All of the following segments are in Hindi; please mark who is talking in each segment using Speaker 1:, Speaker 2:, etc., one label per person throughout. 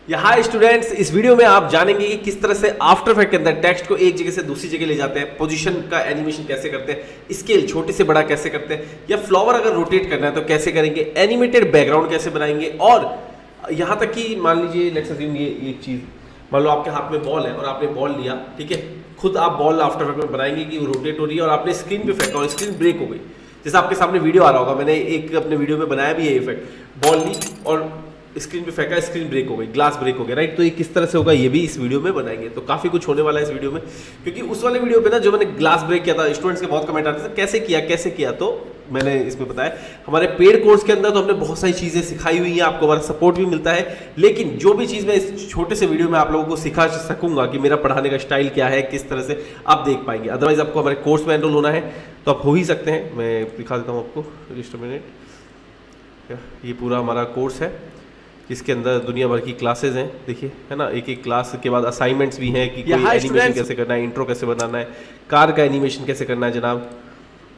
Speaker 1: हाय स्टूडेंट्स, इस वीडियो में आप जानेंगे कि किस तरह से आफ्टर इफेक्ट के अंदर टेक्स्ट को एक जगह से दूसरी जगह ले जाते हैं, पोजीशन का एनिमेशन कैसे करते हैं, स्केल छोटे से बड़ा कैसे करते हैं, या फ्लावर अगर रोटेट करना है तो कैसे करेंगे, एनिमेटेड बैकग्राउंड कैसे बनाएंगे, और यहाँ तक कि मान लीजिए लेट्स अज्यूम ये एक चीज़, मान लो आपके हाथ में बॉल है और आपने बॉल लिया, ठीक है, खुद आप बॉल आफ्टर इफेक्ट में बनाएंगे कि वो रोटेट हो रही है और आपने स्क्रीन पे फेंका और स्क्रीन ब्रेक हो गई। जैसे आपके सामने वीडियो आ रहा होगा, मैंने एक अपने वीडियो में बनाया भी है इफेक्ट, बॉल ली और स्क्रीन पे फेंका, स्क्रीन ब्रेक हो गई, ग्लास ब्रेक हो गया, राइट। तो ये किस तरह से होगा ये भी इस वीडियो में बनाएंगे। तो काफी कुछ होने वाला है इस वीडियो में, क्योंकि उस वाले वीडियो पे ना जो मैंने ग्लास ब्रेक किया था, स्टूडेंट्स के बहुत कमेंट आते थे कैसे किया, तो मैंने इसमें बताया हमारे पेड कोर्स के अंदर तो हमने बहुत सारी चीजें सिखाई हुई हैं, आपको हमारा सपोर्ट भी मिलता है। लेकिन जो भी चीज मैं इस छोटे से वीडियो में आप लोगों को सिखा सकूंगा कि मेरा पढ़ाने का स्टाइल क्या है, किस तरह से आप देख पाएंगे। अदरवाइज आपको हमारे कोर्स में एनरोल होना है तो आप हो ही सकते हैं। मैं दिखा देता हूँ आपको, जस्ट अ मिनट। ये पूरा हमारा कोर्स है जिसके अंदर दुनिया भर की क्लासेज हैं, देखिए, है ना। एक एक क्लास के बाद असाइनमेंट्स भी हैं कि कोई एनिमेशन कैसे करना है, इंट्रो कैसे बनाना है, कार का एनिमेशन कैसे करना है जनाब।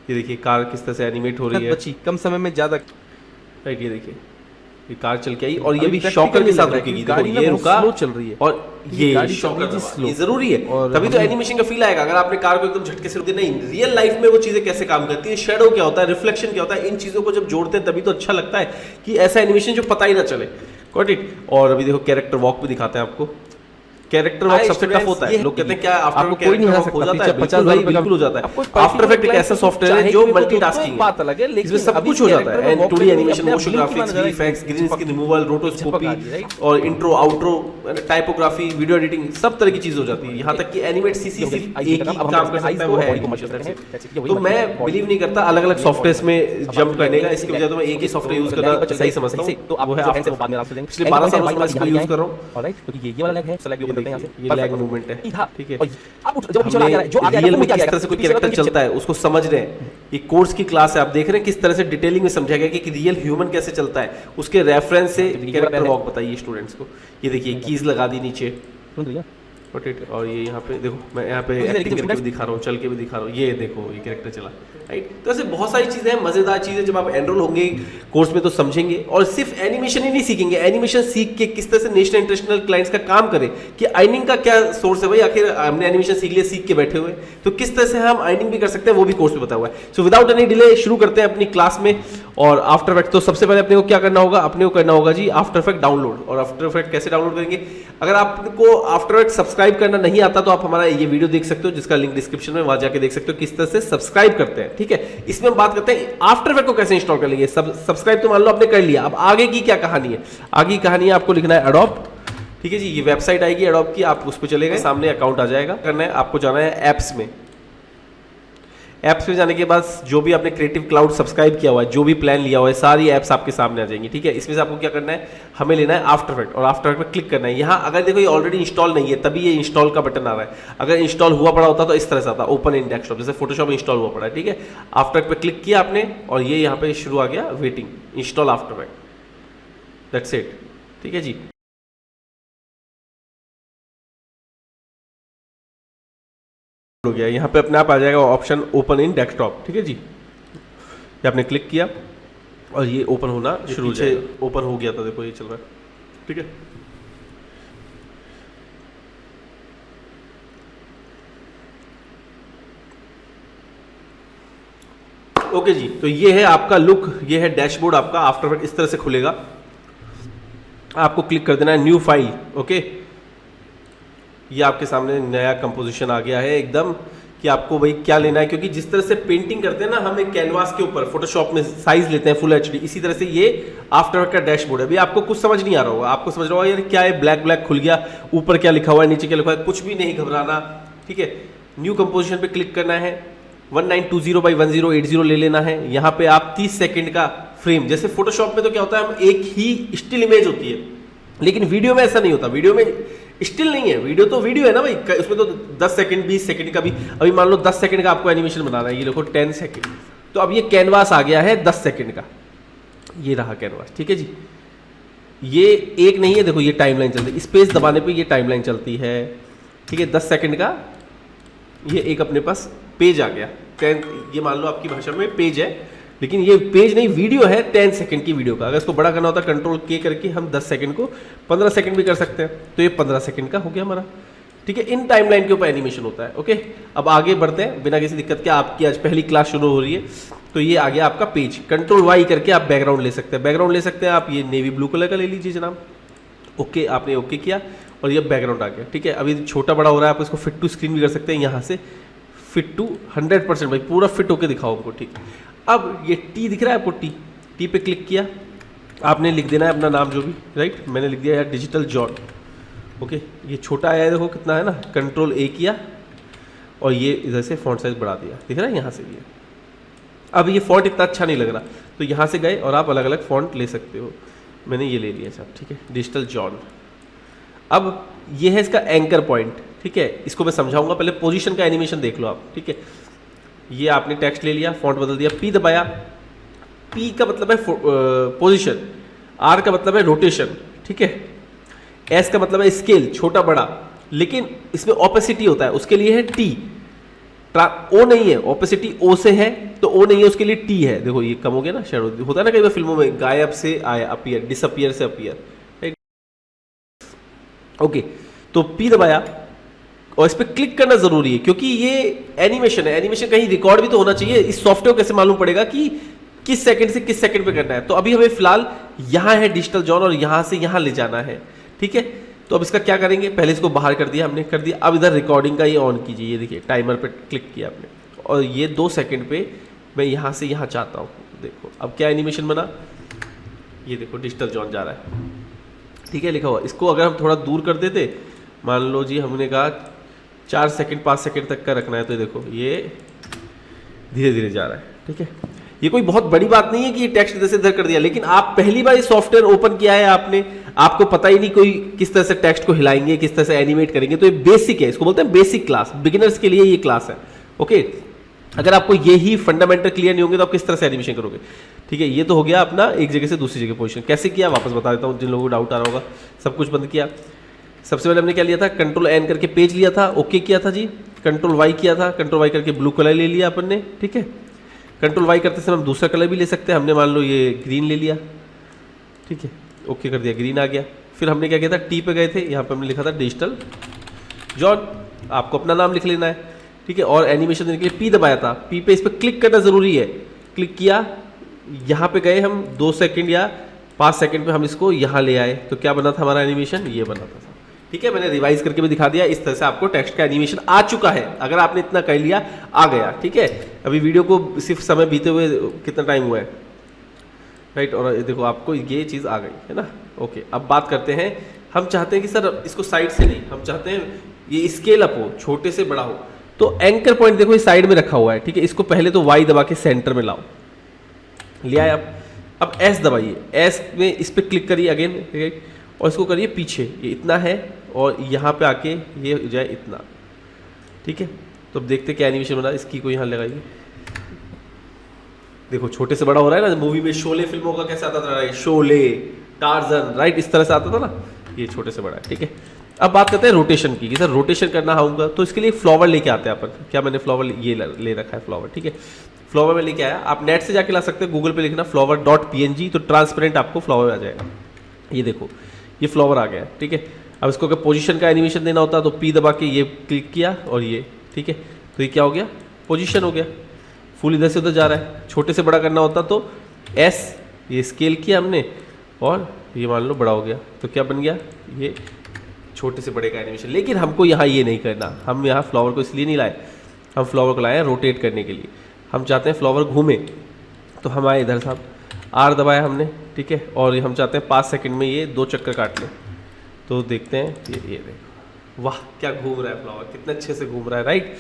Speaker 1: ये देखिए कार किस तरह से एनिमेट हो रही है, कम समय में ज़्यादा, राइट। ये देखिए ये कार चल के आई और ये भी शॉकर के साथ रुकेगी, देखो ये रुका चल रही है और ये शॉकर, ये जरूरी है तभी तो एनिमेशन का फील आएगा। अगर आपने कार को एकदम झटके से रोक दिया, नहीं, रियल लाइफ में वो चीजें कैसे काम करती है, शेडो क्या होता है, रिफ्लेक्शन क्या होता है, इन चीजों को जब जोड़ते हैं तभी तो अच्छा लगता है कि ऐसा एनिमेशन जो पता ही ना चले। Got it. और अभी देखो कैरेक्टर वॉक भी दिखाते हैं आपको। कैरेक्टर वॉक सबसे टफ होता है, लोग कहते हैं क्या आपको कोई नहीं हरा सकता, हो जाता है, 50,000 बिल्कुल हो जाता है। आफ्टर इफेक्ट एक ऐसा सॉफ्टवेयर है जो मल्टीटास्किंग बात अलग है, लेकिन इसमें सब कुछ हो जाता है, and 2D animation, motion graphics, VFX, green screen removal, rotoscopy और intro outro, typography, video editing, सब तरह की चीज हो जाती है। यहाँ तक कि एनिमेट सीसी सिर्फ एक ही काम कर सकता है, वो है एनिमेशन। तो मैं बिलीव नहीं करता अलग अलग सॉफ्टवेयर में जंप करने का, इसके वजह तो मैं एक ही सॉफ्टवेयर यूज करना सही समझता हूँ, तो वो है आफ्टर इफेक्ट। पिछले 12 सालों से मैं इसको यूज कर रहा हूँ, ऑलराइट, क्योंकि ये वाला लैग है, सेलेक्ट करते हैं यहाँ से, ये लैग मूवमेंट है, ठीक है। रियल में किस तरह से कोई कैरेक्टर चलता है उसको समझ रहे हैं। ये कोर्स की क्लास है, आप देख रहे हैं किस तरह से डिटेलिंग में समझा गया कि रियल ह्यूमन कैसे चलता है, उसके रेफरेंस से कैरेक्टर वॉक बताइए स्टूडेंट्स को। ये देखिए कीज लगा दी नीचे, और ये यहाँ पे देखो, मैं यहाँ पे एक्टिंग करके भी दिखा रहा हूँ, चल के भी दिखा रहा हूँ, ये देखो ये कैरेक्टर चला, राइट। तो ऐसे बहुत सारी चीज़ें हैं, मज़ेदार चीज़ें, जब आप एनरोल होंगे कोर्स में तो समझेंगे। और सिर्फ एनिमेशन ही नहीं सीखेंगे, एनिमेशन सीख के किस तरह से नेशनल इंटरनेशनल क्लाइंट्स का काम करें, कि अर्निंग का क्या सोर्स है भाई, आखिर हमने एनिमेशन सीख लिया, सीख के बैठे हुए, तो किस तरह से हम अर्निंग भी कर सकते हैं वो भी कोर्स में बताया हुआ है। सो विदाउट एनी डिले शुरू करते हैं अपनी क्लास में। और आफ्टर इफेक्ट तो सबसे पहले अपने को क्या करना होगा, अपने को करना होगा जी आफ्टर इफेक्ट डाउनलोड। और आफ्टर इफेक्ट कैसे डाउनलोड करेंगे, अगर आपको आफ्टर इफेक्ट सब्सक्राइब करना नहीं आता तो आप हमारा ये वीडियो देख सकते हो, जिसका लिंक डिस्क्रिप्शन में, वहां जाके देख सकते हो किस तरह से सब्सक्राइब करते हैं, ठीक है। इसमें हम बात करते हैं आफ्टर इफेक्ट को कैसे इंस्टॉल कर लेंगे। सब्सक्राइब तो मान लो आपने कर लिया, अब आगे की क्या कहानी है, आगे की कहानी है आपको लिखना है एडोब, ठीक है जी। ये वेबसाइट आएगी एडोब की, आप उस पर चले गए, सामने अकाउंट आ जाएगा, करना है आपको जाना है एप्स में। ऐप्स में जाने के बाद जो भी आपने क्रिएटिव क्लाउड सब्सक्राइब किया हुआ है, जो भी प्लान लिया हुआ है, सारी ऐप्स आपके सामने आ जाएंगी, ठीक है। इसमें से आपको क्या करना है, हमें लेना है आफ्टर इफेक्ट, और आफ्टर इफेक्ट पे क्लिक करना है। यहाँ अगर देखो ये ऑलरेडी इंस्टॉल नहीं है तभी ये इंस्टॉल का बटन आ रहा है, अगर इंस्टॉल हुआ पड़ा होता तो इस तरह से आता, ओपन इन डेस्कटॉप, जैसे फोटोशॉप इंस्टॉल हुआ पड़ा है, ठीक है। आफ्टर इफेक्ट पे क्लिक किया आपने और ये यहाँ पे शुरू आ गया waiting, install after effect, that's it, ठीक है जी। हो गया, यहाँ पे अपने आप आ जाएगा ऑप्शन ओपन इन डेस्कटॉप, ठीक है जी। ये आपने क्लिक किया और ये ओपन होना शुरू हो जाएगा, ओपन हो गया था, देखो ये चल रहा है, ठीक है। ओके जी, तो ये है आपका लुक, ये है डैशबोर्ड आपका आफ्टर इफेक्ट, इस तरह से खुलेगा। आपको क्लिक कर देना है न्यू फाइल, ओके। ये आपके सामने नया कंपोजिशन आ गया है एकदम, कि आपको भाई क्या लेना है, क्योंकि जिस तरह से पेंटिंग करते हैं ना हम एक कैनवास के ऊपर फोटोशॉप में साइज लेते हैं फुल एचडी, इसी तरह से ये आफ्टर इफेक्ट का डैशबोर्ड है। अभी आपको कुछ समझ नहीं आ रहा होगा, आपको समझ रहा होगा यार क्या है, ब्लैक ब्लैक खुल गया, ऊपर क्या लिखा हुआ है, नीचे क्या लिखा हुआ है, कुछ भी नहीं घबराना, ठीक है। न्यू कंपोजिशन पे क्लिक करना है, 1920x1080 ले लेना है। यहाँ पे आप 30 सेकेंड का फ्रेम, जैसे फोटोशॉप में तो क्या होता है, हम एक ही स्टिल इमेज होती है, लेकिन वीडियो में ऐसा नहीं होता, वीडियो में स्टिल नहीं है, वीडियो तो वीडियो है ना भाई, उसमें तो 10 सेकंड 20 सेकंड का भी, अभी मान लो 10 सेकंड का आपको एनिमेशन बनाना है, ये देखो 10 सेकंड, तो अब ये कैनवास आ गया है 10 सेकंड का, ये रहा कैनवास, ठीक है जी। ये एक नहीं है, देखो ये टाइमलाइन चलती है, स्पेस दबाने पे ये टाइमलाइन चलती है, ठीक है। 10 सेकंड का ये एक अपने पास पेज आ गया, ये मान लो आपकी भाषा में पेज है, लेकिन ये पेज नहीं, वीडियो है 10 सेकंड की वीडियो का। अगर इसको बड़ा करना होता है कंट्रोल के करके हम 10 सेकंड को 15 सेकंड भी कर सकते हैं। तो ये 15 सेकंड का हो गया हमारा, ठीक है। इन टाइमलाइन के ऊपर एनिमेशन होता है। ओके, अब आगे बढ़ते हैं बिना किसी दिक्कत के। आपकी आज पहली क्लास शुरू हो रही है, तो ये आ गया आपका पेज। कंट्रोल वाई करके आप बैकग्राउंड ले सकते हैं। बैकग्राउंड ले सकते हैं आप ये नेवी ब्लू कलर का ले लीजिए जनाब। ओके, आपने ओके किया और ये बैकग्राउंड आ गया, ठीक है। अभी छोटा बड़ा हो रहा है, आप इसको फिट टू स्क्रीन भी कर सकते हैं। यहाँ से फिट टू 100% भाई, पूरा फिट होके दिखाओ हमको, ठीक है। अब ये टी दिख रहा है आपको, टी पे क्लिक किया, आपने लिख देना है अपना नाम जो भी, राइट। मैंने लिख दिया है डिजिटल जॉन। ओके, ये छोटा आया है, देखो कितना है ना। कंट्रोल ए किया और ये इधर से फॉन्ट साइज बढ़ा दिया, दिख रहा है यहाँ से। ये अब ये फॉन्ट इतना अच्छा नहीं लग रहा, तो यहाँ से गए और आप अलग अलग फॉन्ट ले सकते हो। मैंने ये ले लिया साहब, ठीक है, डिजिटल जॉन। अब ये है इसका एंकर पॉइंट, ठीक है। इसको मैं समझाऊंगा, पहले पोजीशन का एनिमेशन देख लो आप, ठीक है। ये आपने टेक्स्ट ले लिया, फॉन्ट बदल दिया, पी दबाया। पी का मतलब है पोजीशन, आर का मतलब है रोटेशन, ठीक है। एस का मतलब है स्केल, छोटा बड़ा, लेकिन इसमें ऑपेसिटी होता है, उसके लिए है टी। ओ नहीं है, ऑपेसिटी ओ से है, तो ओ नहीं है, उसके लिए टी है। देखो ये कम हो गया ना, शेडो होता है ना कई बार फिल्मों में, गायब से आया अपीयर, डिसअपियर से अपीयर, राइट। ओके, तो पी दबाया और इस पर क्लिक करना जरूरी है, क्योंकि ये एनिमेशन है। एनिमेशन कहीं रिकॉर्ड भी तो होना चाहिए। इस सॉफ्टवेयर कैसे मालूम पड़ेगा कि किस सेकंड से किस सेकंड पे करना है। तो अभी हमें फिलहाल यहाँ है डिजिटल जॉन और यहाँ से यहाँ ले जाना है, ठीक है। तो अब इसका क्या करेंगे, पहले इसको बाहर कर दिया हमने, कर दिया। अब इधर रिकॉर्डिंग का ये ऑन कीजिए, ये देखिए टाइमर पे क्लिक किया आपने और ये 2 सेकंड पे मैं यहाँ से यहाँ चाहता हूँ। देखो अब क्या एनिमेशन बना, ये देखो डिजिटल जॉन जा रहा है, ठीक है, लिखा हुआ। इसको अगर हम थोड़ा दूर कर देते, मान लो जी हमने कहा 4 सेकंड 5 सेकंड तक का रखना है, तो देखो ये धीरे धीरे जा रहा है, ठीक है। ये कोई बहुत बड़ी बात नहीं है कि ये टेक्स्ट इधर से इधर कर दिया, लेकिन आप पहली बार ये सॉफ्टवेयर ओपन किया है आपने, आपको पता ही नहीं कोई किस तरह से टेक्स्ट को हिलाएंगे, किस तरह से एनिमेट करेंगे। तो ये बेसिक है, इसको बोलते हैं बेसिक क्लास, बिगिनर्स के लिए ये क्लास है। ओके, अगर आपको यही फंडामेंटल क्लियर नहीं होंगे तो आप किस तरह से एनिमेशन करोगे, ठीक है। ये तो हो गया अपना एक जगह से दूसरी जगह पोजीशन। कैसे किया वापस बता देता हूँ, जिन लोगों को डाउट आ रहा होगा। सब कुछ बंद किया, सबसे पहले हमने क्या लिया था, कंट्रोल एन करके पेज लिया था, ओके किया था जी। कंट्रोल वाई किया था, कंट्रोल वाई करके ब्लू कलर ले लिया अपन ने, ठीक है। कंट्रोल वाई करते समय हम दूसरा कलर भी ले सकते हैं, हमने मान लो ये ग्रीन ले लिया, ठीक है, ओके कर दिया, ग्रीन आ गया। फिर हमने क्या किया था, टी पे गए थे, यहाँ पे हमने लिखा था डिजिटल जॉन, आपको अपना नाम लिख लेना है, ठीक है। और एनिमेशन देने के लिए पी दबाया था, पी पे इस पर क्लिक करना जरूरी है। क्लिक किया, यहाँ पे गए हम 2 सेकंड या 5 सेकंड पे हम इसको यहाँ ले आए, तो क्या बना था हमारा एनिमेशन, ये बना था, ठीक है। मैंने रिवाइज करके भी दिखा दिया, इस तरह से आपको टेक्स्ट का एनिमेशन आ चुका है। अगर आपने इतना कर लिया, आ गया, ठीक है। अभी वीडियो को सिर्फ समय बीते हुए कितना टाइम हुआ है, राइट, और देखो आपको ये चीज़ आ गई है ना। ओके, अब बात करते हैं, हम चाहते हैं कि सर इसको साइड से नहीं, हम चाहते हैं ये स्केल अप हो, छोटे से बड़ा हो। तो एंकर पॉइंट देखो इस साइड में रखा हुआ है, ठीक है। इसको पहले तो वाई दबा के सेंटर में लाओ, ले आए आप। अब एस दबाइए, एस में इस पर क्लिक करिए अगेन, राइट, और इसको करिए पीछे, ये इतना है और यहाँ पे आके ये हो जाए इतना, ठीक है। तो अब देखते क्या एनिमेशन बना, इसकी को यहाँ लगाइए, देखो छोटे से बड़ा हो रहा है ना। मूवी में शोले फिल्मों का कैसे आता था, शोले, टार्जन, राइट, इस तरह से आता था ना, ये छोटे से बड़ा है, ठीक है। अब बात करते हैं रोटेशन की, कि सर रोटेशन करना होगा तो इसके लिए फ्लावर लेके आते हैं अपन। क्या मैंने फ्लावर ये ले रखा है फ्लावर, ठीक है। फ्लावर में लेके आया, आप नेट से जाके ला सकते हैं, गूगल पे लिखना flower.png, तो ट्रांसपेरेंट आपको फ्लावर आ जाएगा। ये देखो ये फ्लावर आ गया, ठीक है। अब इसको अगर पोजीशन का एनिमेशन देना होता तो पी दबा के ये क्लिक किया और ये, ठीक है। तो ये क्या हो गया, पोजीशन हो गया, फुल इधर से उधर जा रहा है। छोटे से बड़ा करना होता तो एस, ये स्केल किया हमने और ये मान लो बड़ा हो गया, तो क्या बन गया, ये छोटे से बड़े का एनिमेशन। लेकिन हमको यहाँ ये नहीं करना, हम यहाँ फ्लावर को इसलिए नहीं लाए, हम फ्लावर को लाए हैं रोटेट करने के लिए। हम चाहते हैं फ्लावर घूमे, तो हम आए इधर साहब, आर दबाया हमने, ठीक है। और हम चाहते हैं 5 सेकंड में ये 2 चक्कर काट लें। तो देखते हैं, ये देखो, वाह क्या घूम रहा है फ्लावर, कितने अच्छे से घूम रहा है, राइट,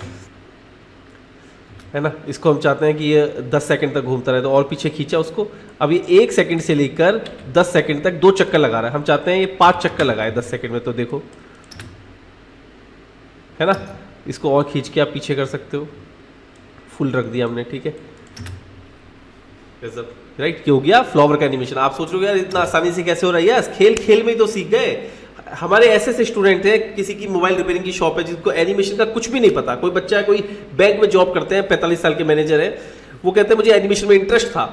Speaker 1: है ना। इसको हम चाहते हैं कि ये 10 सेकंड तक घूमता रहे, तो और पीछे खींचा उसको। अब ये 1 सेकंड से लेकर 10 सेकंड तक 2 चक्कर लगा रहा है, हम चाहते हैं ये 5 चक्कर लगाए 10 सेकंड में। तो देखो, है ना, इसको और खींच के आप पीछे कर सकते हो, फुल रख दिया हमने, ठीक है, राइट। क्या हो गया, फ्लावर का एनिमेशन। आप सोच रहे हो यार इतना आसानी से कैसे हो रहा है, यार खेल खेल में ही तो सीख गए। हमारे ऐसे स्टूडेंट हैं, किसी की मोबाइल रिपेयरिंग की शॉप है, जिसको एनिमेशन का कुछ भी नहीं पता। कोई बच्चा है, कोई बैंक में जॉब करते हैं, 45 साल के मैनेजर है, वो कहते हैं मुझे एनिमेशन में इंटरेस्ट था,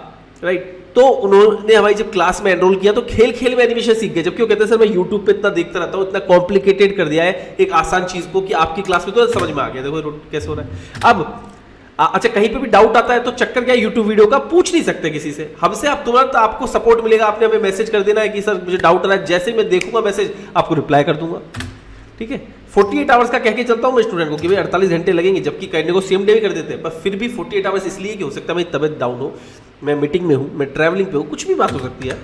Speaker 1: राइट। तो उन्होंने हमारी जब क्लास में एनरोल किया तो खेल खेल में एनिमेशन सीख गए, जबकि वो कहते हैं सर मैं यूट्यूब पे इतना देखता रहता हूँ, इतना कॉम्प्लिकेटेड कर दिया है एक आसान चीज को कि आपकी क्लास में तो समझ में आ गया, देखो कैसे हो रहा है। अब अच्छा कहीं पे भी डाउट आता है तो चक्कर क्या है, यूट्यूब वीडियो का पूछ नहीं सकते किसी से, हमसे आप तुरंत आपको सपोर्ट मिलेगा, आपने हमें मैसेज कर देना है कि सर मुझे डाउट आ रहा है, जैसे मैं देखूंगा मैसेज आपको रिप्लाई कर दूंगा, ठीक है। 48 आवर्स का कह के चलता हूं मैं स्टूडेंट को कि भाई 48 घंटे लगेंगे, जबकि करने को सेम डे भी कर देते हैं, पर फिर भी 48 आवर्स इसलिए कि हो सकता है मेरी तबियत डाउन हो, मैं मीटिंग में हूँ, मैं ट्रैवलिंग पे हूँ, कुछ भी बात हो सकती है,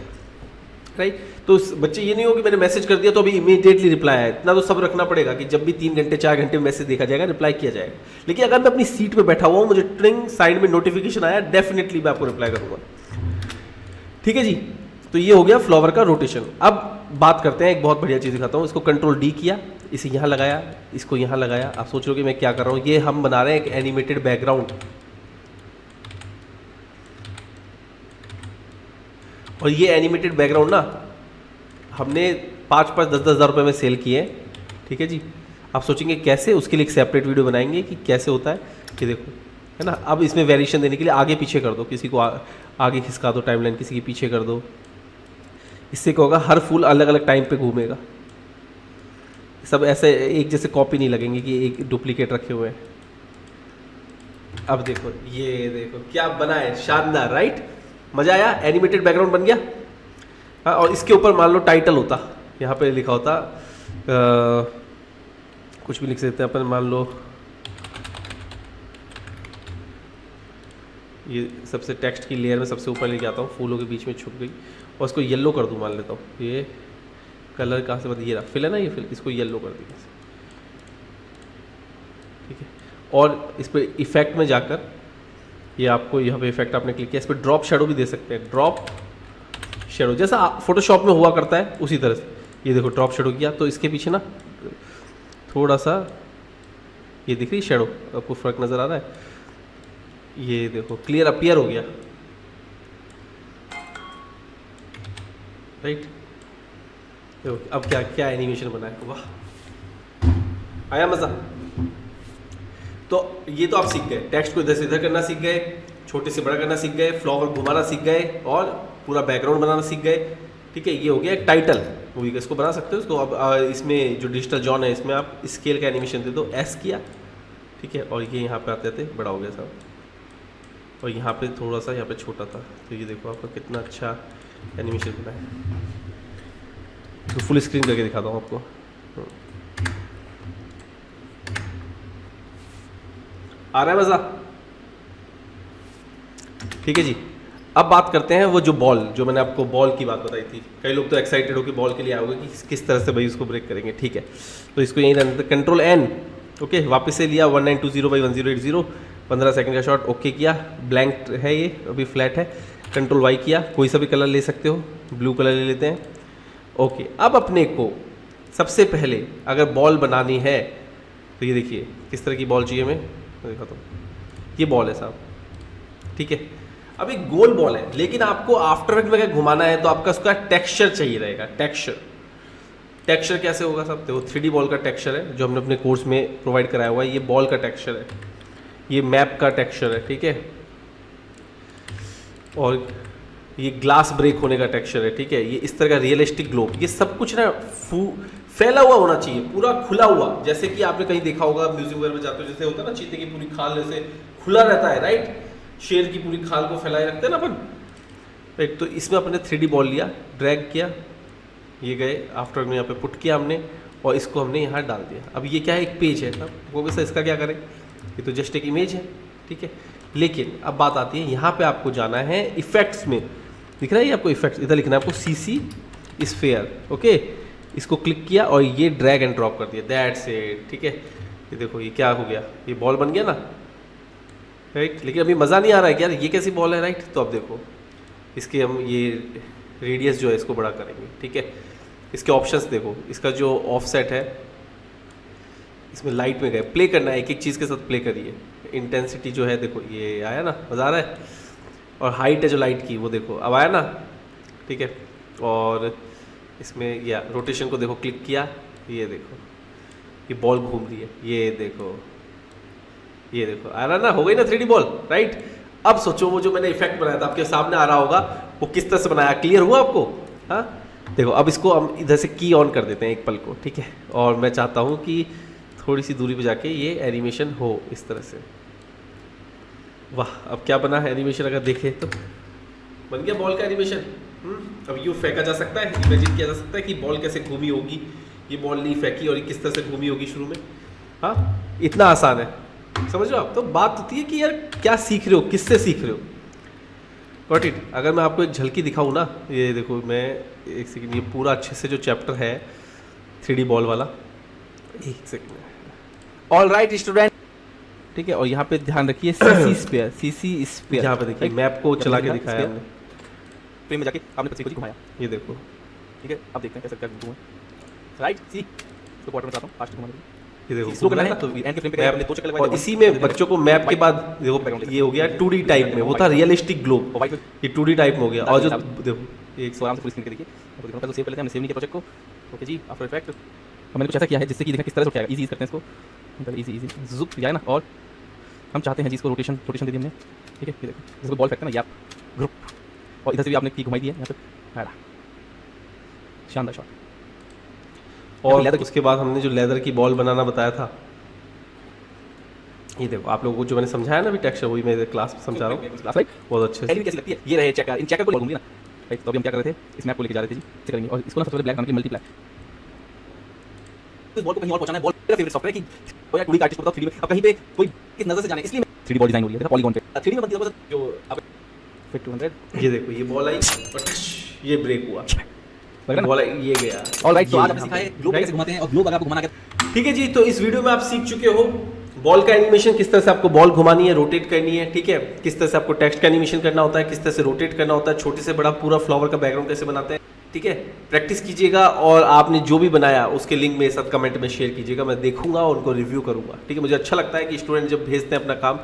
Speaker 1: राइट। तो बच्चे ये नहीं हो कि मैंने मैसेज कर दिया तो अभी इमीडिएटली रिप्लाई आया, इतना तो सब रखना पड़ेगा कि जब भी 3 घंटे 4 घंटे में मैसेज देखा जाएगा रिप्लाई किया जाएगा। लेकिन अगर मैं अपनी सीट पे बैठा हुआ हूँ, मुझे ट्रिंग साइड में नोटिफिकेशन आया, डेफिनेटली मैं आपको रिप्लाई करूंगा, ठीक है जी। तो ये हो गया फ्लावर का रोटेशन। अब बात करते हैं, एक बहुत बढ़िया चीज़ दिखाता हूँ, इसको कंट्रोल डी किया, इसे यहाँ लगाया, इसको यहाँ लगाया, आप सोच रहे हो कि मैं क्या कर रहा हूँ, ये हम बना रहे हैं एक एनिमेटेड बैकग्राउंड, और ये एनिमेटेड बैकग्राउंड ना हमने 5-5, 10-10 हज़ार रुपये में सेल किए हैं, ठीक है जी। आप सोचेंगे कैसे, उसके लिए एक सेपरेट वीडियो बनाएंगे कि कैसे होता है, कि देखो है ना। अब इसमें वेरिएशन देने के लिए आगे पीछे कर दो, किसी को आगे खिसका दो टाइमलाइन, किसी के पीछे कर दो, इससे क्या होगा, हर फूल अलग अलग टाइम पे घूमेगा, सब ऐसे एक जैसे कॉपी नहीं लगेंगे कि एक डुप्लीकेट रखे हुए हैं। अब देखो, ये देखो क्या बना है, शानदार, राइट। मजा आया, एनिमेटेड बैकग्राउंड बन गया। हाँ, और इसके ऊपर मान लो टाइटल होता, यहाँ पे लिखा होता कुछ भी लिख सकते हैं अपन, मान लो ये सबसे टेक्स्ट की लेयर में सबसे ऊपर लेके आता हूँ, फूलों के बीच में छुप गई, और इसको येलो कर दूँ, मान लेता हूँ, ये कलर कहाँ से ये रहा, फिल है ना, ये फिल, इसको येलो कर दिया, ठीक है। और इस पर इफेक्ट में जाकर ये आपको यहाँ पे इफेक्ट आपने क्लिक किया, इस पर ड्रॉप शेडो भी दे सकते हैं, ड्रॉप शेडो जैसा फोटोशॉप में हुआ करता है उसी तरह से। ये देखो ड्रॉप शेडो किया तो इसके पीछे ना थोड़ा सा ये दिख रही शेडो, आपको फर्क नज़र आ रहा है, ये देखो क्लियर अपीयर हो गया, राइट। अब क्या क्या एनिमेशन बना है, वाह, आया मज़ा। तो ये तो आप सीख गए, टेक्स्ट को इधर से इधर करना सीख गए, छोटे से बड़ा करना सीख गए, फ्लावर घुमाना सीख गए, और पूरा बैकग्राउंड बनाना सीख गए, ठीक है। ये हो गया एक टाइटल मूवी का, इसको बना सकते हो इसको। अब इसमें जो डिजिटल जॉन है इसमें आप स्केल का एनिमेशन दे दो, एस किया, ठीक है, और ये यहाँ पे आते आते बड़ा हो गया साहब, और यहाँ पे थोड़ा सा यहाँ पे छोटा था, तो ये देखो आपका कितना अच्छा एनिमेशन बना है। तो फुल स्क्रीन करके दिखाता हूँ आपको, आ रहा है मज़ा, ठीक है जी। अब बात करते हैं वो जो बॉल, जो मैंने आपको बॉल की बात बताई थी, कई लोग तो एक्साइटेड हो कि बॉल के लिए आओगे कि किस तरह से भाई उसको ब्रेक करेंगे, ठीक है। तो इसको यहीं रहने देते, कंट्रोल एन, ओके, वापस से लिया 1920x1080, 15 सेकंड का शॉट, ओके किया, ब्लैंक है ये अभी फ्लैट है, कंट्रोल वाई किया, कोई सा भी कलर ले सकते हो, ब्लू कलर ले लेते हैं, ओके। अब अपने को सबसे पहले अगर बॉल बनानी है तो ये देखिए किस तरह की बॉल चाहिए, मैं दिखाता हूँ, ये बॉल है साहब, ठीक है। अब एक गोल बॉल है, लेकिन आपको आफ्टर इफेक्ट में अगर घुमाना है तो आपका उसका टेक्सचर चाहिए रहेगा, टेक्सचर कैसे होगा साहब, देखो 3D बॉल का टेक्सचर है जो हमने अपने कोर्स में प्रोवाइड कराया हुआ है, ये बॉल का टेक्सचर है, ये मैप का टेक्सचर है, ठीक है, और ये ग्लास ब्रेक होने का टेक्सचर है, ठीक है, ये इस तरह का रियलिस्टिक ग्लोब, ये सब कुछ ना फैला हुआ होना चाहिए, पूरा खुला हुआ, जैसे कि आपने कहीं देखा होगा म्यूजियम वगैरह में जाते हो, जैसे होता है ना चीते की पूरी खाल जैसे खुला रहता है, राइट, शेर की पूरी खाल को फैलाए रखते हैं ना अपन, राइट। तो इसमें अपने 3D बॉल लिया, ड्रैग किया, ये गए, आफ्टर में यहाँ पे पुट किया हमने, और इसको हमने यहाँ डाल दिया। अब ये क्या है, एक पेज है, अब वो वैसा इसका क्या करें, ये तो जस्ट एक इमेज है, ठीक है। लेकिन अब बात आती है, यहाँ पे आपको जाना है इफेक्ट्स में, दिख रहा है ये आपको इफेक्ट्स, इधर लिखना है आपको CC स्फीयर, ओके, इसको क्लिक किया और ये ड्रैग एंड ड्रॉप कर दिया, दैट्स इट, ठीक है। ये देखो ये क्या हो गया, ये बॉल बन गया ना, राइट। लेकिन अभी मज़ा नहीं आ रहा है कि यार ये कैसी बॉल है, राइट। तो अब देखो इसके हम ये रेडियस जो है इसको बड़ा करेंगे, ठीक है। इसके ऑप्शंस देखो, इसका जो ऑफसेट है इसमें लाइट में गए, प्ले करना है, एक एक चीज़ के साथ प्ले करिए, इंटेंसिटी जो है देखो ये आया ना, मज़ा आ रहा है, और हाइट है जो लाइट की वो देखो अब आया ना, ठीक है। और इसमें या रोटेशन को देखो, क्लिक किया, ये देखो ये बॉल घूम रही है, ये देखो आ रहा ना, हो गई ना 3D बॉल, राइट। अब सोचो वो जो मैंने इफेक्ट बनाया था आपके सामने आ रहा होगा, वो किस तरह से बनाया, क्लियर हुआ आपको? हाँ देखो, अब इसको हम इधर से की ऑन कर देते हैं एक पल को, ठीक है। और मैं चाहता हूँ कि थोड़ी सी दूरी पे जाके ये एनिमेशन हो इस तरह से। वाह, अब क्या बना है एनिमेशन, अगर देखें तो बन गया बॉल का एनिमेशन। अब यूँ फेंका जा सकता है, इमेजिन किया जा सकता है कि बॉल कैसे घूमी होगी, ये बॉल नहीं फेंकी और ये किस तरह से घूमी होगी शुरू में। हाँ, इतना आसान है, समझ लो आप। तो बात होती है कि यार क्या सीख रहे हो, किससे सीख रहे हो। Got it. अगर मैं आपको एक झलकी दिखाऊँ ना, ये देखो, मैं एक सेकंड, ये पूरा अच्छे से जो चैप्टर है 3D बॉल वाला, एक सेकंड।
Speaker 2: ऑल राइट स्टूडेंट,
Speaker 1: ठीक है, और यहाँ पे ध्यान रखिए
Speaker 2: सीसी स्पेयर,
Speaker 1: यहाँ पे देखिए मैप को चला के दिखाया हमने,
Speaker 2: फ्रेम में जाके आपने पृथ्वी को घुमाया,
Speaker 1: ये देखो,
Speaker 2: ठीक है। अब देखते हैं कैसे करके घूमे, राइट सी तो क्वार्टर में चाहता हूँ फास्ट घुमाने के लिए।
Speaker 1: ये देखो
Speaker 2: स्लो करना है
Speaker 1: तो
Speaker 2: एंड के फ्रेम पे हमने दो चक्कर लगाए,
Speaker 1: और इसी में बच्चों को मैप के बाद देखो ये हो गया 2D टाइप में, वो था रियलिस्टिक ग्लोब, ये 2D टाइप में हो गया। और जो देखो एक
Speaker 2: आराम से फुल स्क्रीन करके देखिए, तो देखो पहले सेव कर लेते हैं, हमने सेव नहीं किया प्रोजेक्ट को। ओके जी, आफ्टर इफेक्ट हमने कुछ ऐसा किया है जिससे कि देखा किस तरह से उठाएगा, इजी करते हैं इसको, पहले इजी ज़ूप जाए ना। और हम चाहते हैं जी इसको रोटेशन दे दी हमने, ठीक है। ये देखो इसको बॉल फेंकते हैं ना, याप ग्रुप, और इधर से भी आपने की घुमाई दी है यहाँ पे, शानदार शॉट।
Speaker 1: और उसके बाद हमने जो लेदर की बॉल बनाना बताया था, ये देखो आप लोगों को जो मैंने समझाया ना अभी टेक्सचर, वही मैं क्लास में समझा रहा हूँ बहुत अच्छे से।
Speaker 2: कैसी लगती है, ये रहे चेकर, इन चेकर को घूमती ना, राइट। तो अभी हम क्या कर रहे थे, इस मैप को लेके जा रहे थे जी, चेक करेंगे। और इसको ना सबसे पहले ब्लैक बनाने के लिए मल्टीप्लाई, इस बॉल को कहीं और पहुंचाना है। बॉल मेरा फेवरेट सॉफ्टवेयर कि कोई 2D आर्टिस्ट को बताओ 3D में, अब कहीं पे कोई किस नजर से जाने, इसलिए 3D बॉल डिजाइन हो रही है पॉलीगॉन पे, 3D में बनती है जो अब फिट 200।
Speaker 1: ये देखो ये बॉल आई और ये ब्रेक हुआ, बॉल ये गया।
Speaker 2: ऑलराइट, तो आज हमने सीखा है ग्लोब कैसे घुमाते हैं, और ग्लोब अगर आपको घुमाना है,
Speaker 1: ठीक है जी। तो इस वीडियो में आप सीख चुके हो बॉल का एनिमेशन, किस तरह से आपको बॉल घुमानी है, रोटेट करनी है, ठीक है। किस तरह से आपको टेक्स्ट का एनिमेशन करना होता है, किस तरह से रोटेट करना होता है, छोटे से बड़ा पूरा फ्लावर का बैकग्राउंड कैसे बनाते हैं, ठीक है। प्रैक्टिस कीजिएगा और आपने जो भी बनाया उसके लिंक मेरे साथ कमेंट में शेयर कीजिएगा, मैं देखूंगा और उनको रिव्यू करूंगा, ठीक है। मुझे अच्छा लगता है कि स्टूडेंट जब भेजते हैं अपना काम,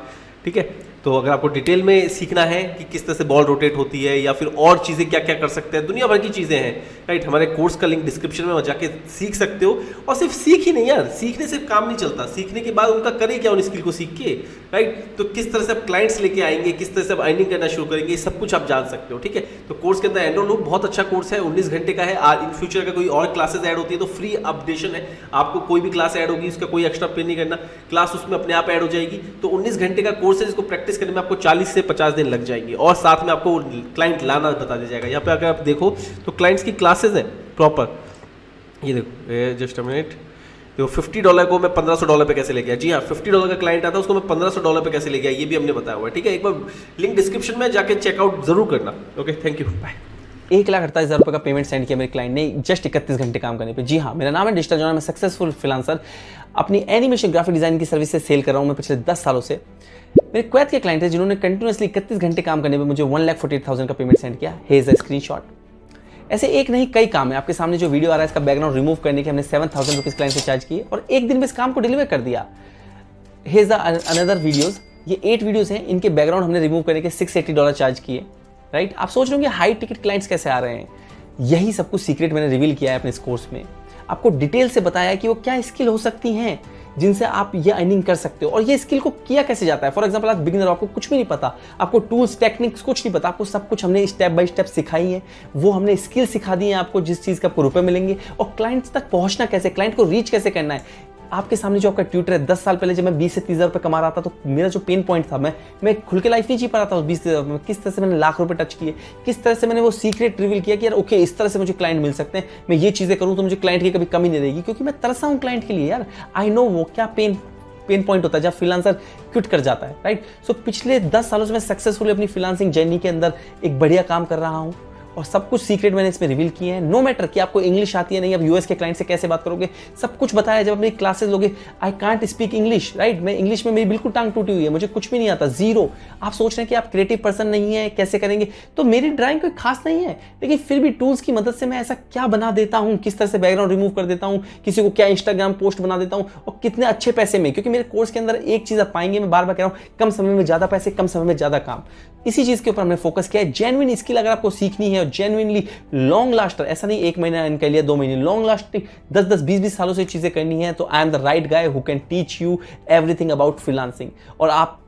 Speaker 1: ठीक है। तो अगर आपको डिटेल में सीखना है कि किस तरह से बॉल रोटेट होती है या फिर और चीज़ें क्या क्या कर सकते हैं, दुनिया भर की चीज़ें हैं, राइट। हमारे कोर्स का लिंक डिस्क्रिप्शन में जाके सीख सकते हो। और सिर्फ सीख ही नहीं यार, सीखने से काम नहीं चलता, सीखने के बाद उनका करें क्या उन स्किल को सीख के, राइट। तो किस तरह से आप क्लाइंट्स लेके आएंगे, किस तरह से आप अर्निंग करना शुरू करेंगे, ये सब कुछ आप जान सकते हो, ठीक है। तो कोर्स के अंदर एनरोल हो, बहुत अच्छा कोर्स है, 19 घंटे का है। इन फ्यूचर अगर कोई और क्लासेस ऐड होती है तो फ्री अपडेशन है, आपको कोई भी क्लास ऐड होगी उसका कोई एक्स्ट्रा पे नहीं करना, क्लास उसमें अपने आप ऐड हो जाएगी। तो 19 घंटे का कोर्स है जिसको प्रैक्टिस करने में आपको 40 से 50 दिन लग जाएंगे, और साथ में आपको क्लाइंट लाना बता दिया जाएगा। यहाँ पे अगर आप देखो तो क्लाइंट्स की क्लासेस हैं प्रॉपर, ये देखो जस्ट अ मिनट, देखो $50 को मैं $1500 पे कैसे ले गया। जी हाँ, $50 का क्लाइंट आता है उसको मैं $1500 पे कैसे ले गया, ये भी हमने बताया हुआ है, ठीक है। एक बार लिंक डिस्क्रिप्शन में जाके चेकआउट जरूर करना। Okay, thank you, bye.
Speaker 3: 1,48,000 रुपये का पेमेंट सेंड किया मेरे क्लाइंट ने जस्ट 31 घंटे काम करने पे। जी हाँ, मेरा नाम है डिजिटल जॉन, मैं सक्सेसफुल फ्रीलांसर अपनी एनिमेशन ग्राफिक डिजाइन की सर्विस से सेल कर रहा हूँ मैं पिछले 10 सालों से। मेरे क्वैत के क्लाइंट है जिन्होंने कंटिन्यूसली 31 घंटे काम करने पे मुझे 1,48,000 का पेमेंट सेंड किया। Here is a screenshot. ऐसे एक नहीं कई काम है। आपके सामने जो वीडियो आ रहा है इसका बैकग्राउंड रिमूव करने के हमने 7,000 रुपीज़ क्लाइंट से चार्ज किए और एक दिन में इस काम को डिलीवर कर दिया। हेयर इज अनदर वीडियोज़, ये 8 वीडियोज़ हैं, इनके बैकग्राउंड हमने रिमूव करने के $680 चार्ज किए, राइट। आप सोच रहे होंगे हाई टिकट क्लाइंट्स कैसे आ रहे हैं, यही सब कुछ सीक्रेट मैंने रिवील किया है अपने इस कोर्स में। आपको डिटेल से बताया कि वो क्या स्किल हो सकती हैं जिनसे आप ये अर्निंग कर सकते हो और ये स्किल को किया कैसे जाता है। फॉर एग्जांपल आप बिगिनर, आपको कुछ भी नहीं पता, आपको टूल्स टेक्निक्स कुछ नहीं पता, आपको सब कुछ हमने स्टेप बाय स्टेप सिखाई है। वो हमने स्किल सिखा दी है आपको, जिस चीज़ के आपको रुपए मिलेंगे। और क्लाइंट्स तक पहुंचना कैसे, क्लाइंट को रीच कैसे करना है। आपके सामने जो आपका ट्यूटर है, 10 साल पहले जब मैं 20 से 30 हज़ार रुपये कमा रहा था तो मेरा जो पेन पॉइंट था, मैं खुल के लाइफ नहीं जी पा रहा था उस 20 में। किस तरह से मैंने लाख रुपए टच किए, किस तरह से मैंने वो सीक्रेट रिवील किया कि यार ओके इस तरह से मुझे क्लाइंट मिल सकते हैं, मैं ये चीज़ें करूँ तो मुझे क्लाइंट की कभी कमी नहीं रहेगी, क्योंकि मैं तरसा हूँ क्लाइंट के लिए यार। आई नो वो क्या पेन पॉइंट होता है जब फ्रीलांसर क्विट कर जाता है, राइट। सो पिछले 10 सालों से मैं सक्सेसफुली अपनी फ्रीलांसिंग जर्नी के अंदर एक बढ़िया काम कर रहा हूँ और सब कुछ सीक्रेट मैंने इसमें रिवील किए हैं। नो मैटर कि आपको इंग्लिश आती है नहीं, आप यूएस के क्लाइंट से कैसे बात करोगे, सब कुछ बताया। जब मेरी क्लासेस लोगे, I can't speak English, right. मैं इंग्लिश में मेरी बिल्कुल टांग टूटी हुई है, मुझे कुछ भी नहीं आता, जीरो। आप सोच रहे हैं कि आप क्रिएटिव पर्सन नहीं है, कैसे करेंगे, तो मेरी ड्राइंग कोई खास नहीं है, लेकिन फिर भी टूल्स की मदद से मैं ऐसा क्या बना देता हूँ, किस तरह से बैकग्राउंड रिमूव कर देता हूँ, किसी को क्या इंस्टाग्राम पोस्ट बना देता हूँ और कितने अच्छे पैसे में। क्योंकि मेरे कोर्स के अंदर एक चीज़ आप पाएंगे, मैं बार बार कह रहा हूँ, कम समय में ज़्यादा पैसे, कम समय में ज़्यादा काम। इसी चीज़ के ऊपर हमने फोकस किया है। जेन्युइन स्किल अगर आपको सीखनी है और जेन्युइनली लॉन्ग लास्टर, ऐसा नहीं 1 महीना इनके लिए 2 महीने, लॉन्ग लास्टिंग 10-10, 20-20 सालों से चीज़ें करनी है, तो I am the right guy who can teach you everything about freelancing. और आप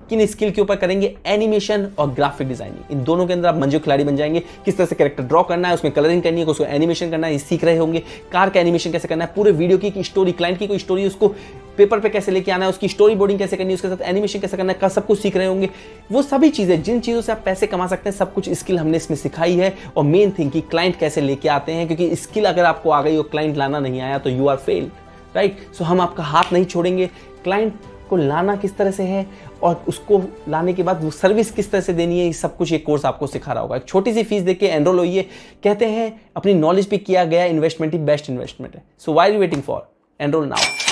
Speaker 3: किन स्किल के ऊपर करेंगे? एनिमेशन और ग्राफिक डिजाइनिंग। इन दोनों के अंदर आप मंजू खिलाड़ी बन जाएंगे। किस तरह से कैरेक्टर ड्रॉ करना है, उसमें कलरिंग करनी है, उसको एनिमेशन करना है, ये सीख रहे होंगे। कार का एनिमेशन कैसे करना है, पूरे वीडियो की स्टोरी, क्लाइंट की कोई स्टोरी, उसको पेपर पे कैसे लेके आना है, उसकी स्टोरी बोर्डिंग कैसे करनी है, उसके साथ एनिमेशन कैसे करना है, सब कुछ सीख रहे होंगे। वो सभी चीजें, जिन चीजों से आप पैसे कमा सकते हैं, सब कुछ स्किल हमने इसमें सिखाई है। और मेन थिंग कि क्लाइंट कैसे लेके आते हैं, क्योंकि स्किल अगर आपको आ गई और क्लाइंट लाना नहीं आया तो यू आर फेल, राइट। सो हम आपका हाथ नहीं छोड़ेंगे। क्लाइंट को लाना किस तरह से है और उसको लाने के बाद वो सर्विस किस तरह से देनी है, ये सब कुछ ये कोर्स आपको सिखा रहा होगा। एक छोटी सी फीस देके एनरोल होइए। कहते हैं अपनी नॉलेज पे किया गया इन्वेस्टमेंट ही बेस्ट इन्वेस्टमेंट है। So why are you waiting for, enroll now.